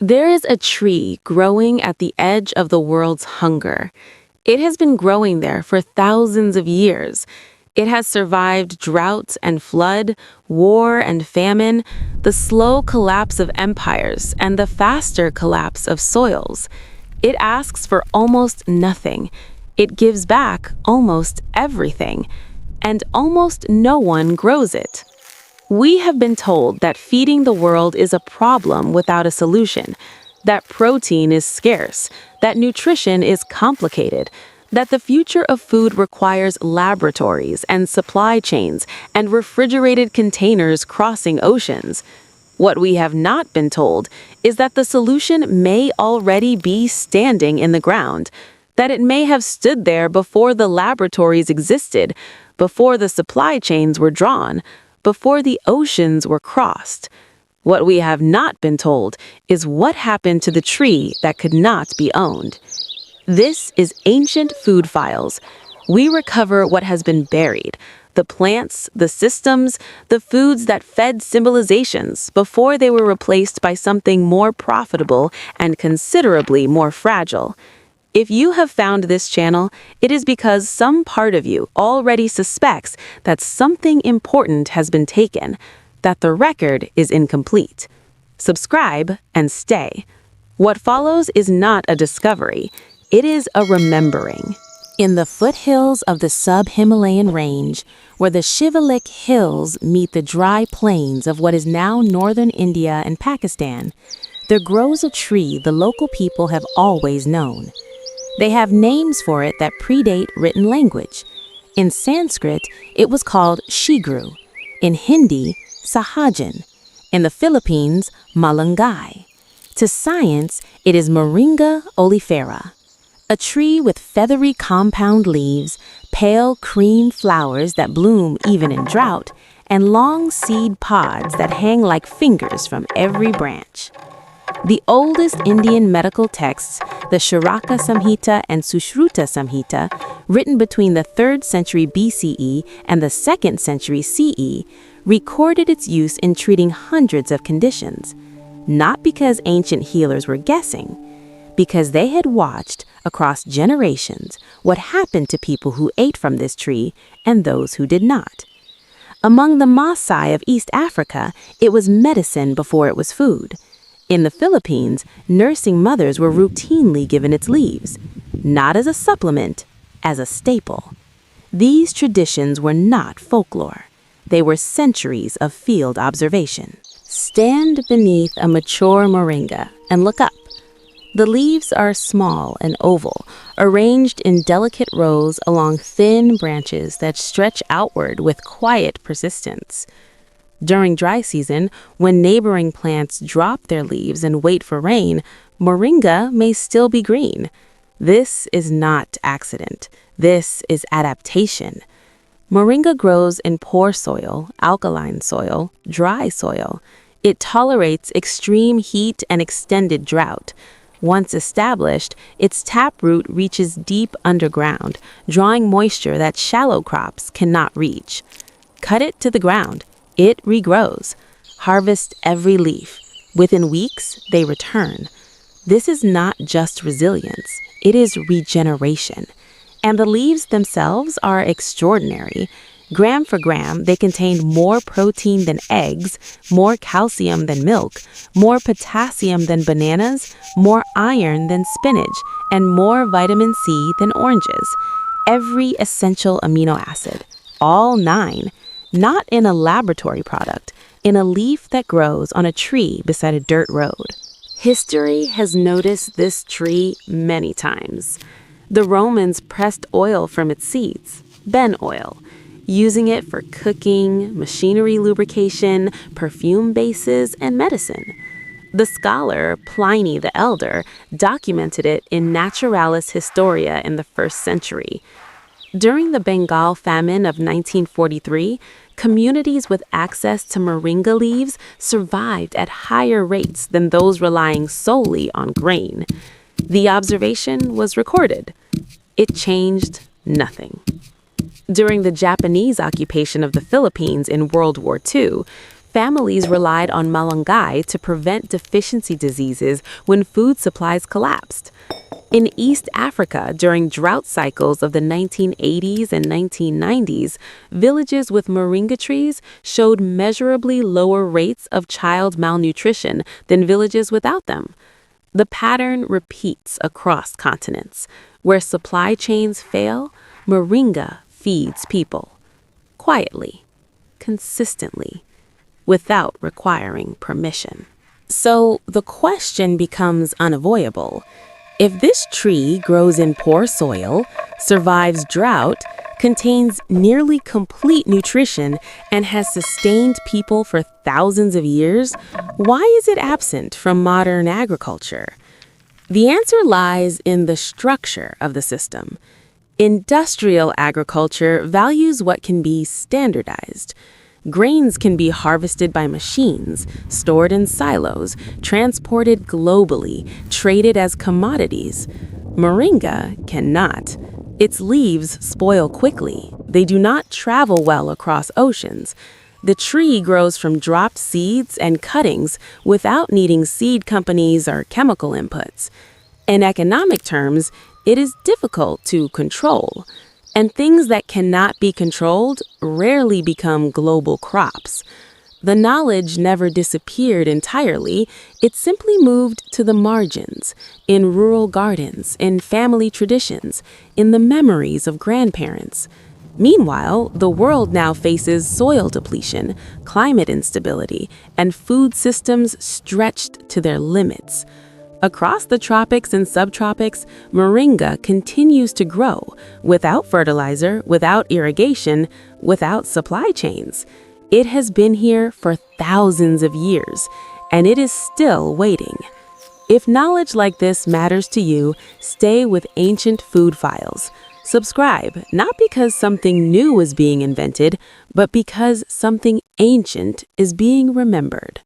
There is a tree growing at the edge of the world's hunger. It has been growing there for thousands of years. It has survived drought and flood, war and famine, the slow collapse of empires, and the faster collapse of soils. It asks for almost nothing. It gives back almost everything. And almost no one grows it. We have been told that feeding the world is a problem without a solution, that protein is scarce, that nutrition is complicated, that the future of food requires laboratories and supply chains and refrigerated containers crossing oceans. What we have not been told is that the solution may already be standing in the ground, that it may have stood there before the laboratories existed, before the supply chains were drawn, before the oceans were crossed. What we have not been told is what happened to the tree that could not be owned. This is Ancient Food Files. We recover what has been buried, the plants, the systems, the foods that fed civilizations before they were replaced by something more profitable and considerably more fragile. If you have found this channel, it is because some part of you already suspects that something important has been taken, that the record is incomplete. Subscribe and stay. What follows is not a discovery, it is a remembering. In the foothills of the sub-Himalayan range, where the Shivalik hills meet the dry plains of what is now northern India and Pakistan, there grows a tree the local people have always known. They have names for it that predate written language. In Sanskrit, it was called shigru. In Hindi, sahajan. In the Philippines, malunggay. To science, it is Moringa oleifera. A tree with feathery compound leaves, pale cream flowers that bloom even in drought, and long seed pods that hang like fingers from every branch. The oldest Indian medical texts, the Charaka Samhita and Sushruta Samhita, written between the 3rd century BCE and the 2nd century CE, recorded its use in treating hundreds of conditions, not because ancient healers were guessing, because they had watched, across generations, what happened to people who ate from this tree and those who did not. Among the Maasai of East Africa, it was medicine before it was food. In the Philippines, nursing mothers were routinely given its leaves, not as a supplement, as a staple. These traditions were not folklore. They were centuries of field observation. Stand beneath a mature moringa and look up. The leaves are small and oval, arranged in delicate rows along thin branches that stretch outward with quiet persistence. During dry season, when neighboring plants drop their leaves and wait for rain, moringa may still be green. This is not accident. This is adaptation. Moringa grows in poor soil, alkaline soil, dry soil. It tolerates extreme heat and extended drought. Once established, its taproot reaches deep underground, drawing moisture that shallow crops cannot reach. Cut it to the ground. It regrows. Harvest every leaf. Within weeks, they return. This is not just resilience, it is regeneration. And the leaves themselves are extraordinary. Gram for gram, they contain more protein than eggs, more calcium than milk, more potassium than bananas, more iron than spinach, and more vitamin C than oranges. Every essential amino acid, all 9. Not in a laboratory product, in a leaf that grows on a tree beside a dirt road. History has noticed this tree many times. The Romans pressed oil from its seeds, ben oil, using it for cooking, machinery lubrication, perfume bases, and medicine. The scholar Pliny the Elder documented it in Naturalis Historia in the 1st century. During the Bengal famine of 1943, communities with access to moringa leaves survived at higher rates than those relying solely on grain. The observation was recorded. It changed nothing. During the Japanese occupation of the Philippines in World War II, Families relied on malunggay to prevent deficiency diseases when food supplies collapsed. In East Africa, during drought cycles of the 1980s and 1990s, villages with moringa trees showed measurably lower rates of child malnutrition than villages without them. The pattern repeats across continents. Where supply chains fail, moringa feeds people. Quietly, consistently, without requiring permission. So the question becomes unavoidable. If this tree grows in poor soil, survives drought, contains nearly complete nutrition, and has sustained people for thousands of years, why is it absent from modern agriculture? The answer lies in the structure of the system. Industrial agriculture values what can be standardized. Grains can be harvested by machines, stored in silos, transported globally, traded as commodities. Moringa cannot. Its leaves spoil quickly. They do not travel well across oceans. The tree grows from dropped seeds and cuttings without needing seed companies or chemical inputs. In economic terms, it is difficult to control. And things that cannot be controlled rarely become global crops. The knowledge never disappeared entirely, it simply moved to the margins, in rural gardens, in family traditions, in the memories of grandparents. Meanwhile, the world now faces soil depletion, climate instability, and food systems stretched to their limits. Across the tropics and subtropics, moringa continues to grow without fertilizer, without irrigation, without supply chains. It has been here for thousands of years, and it is still waiting. If knowledge like this matters to you, stay with Ancient Food Files. Subscribe, not because something new is being invented, but because something ancient is being remembered.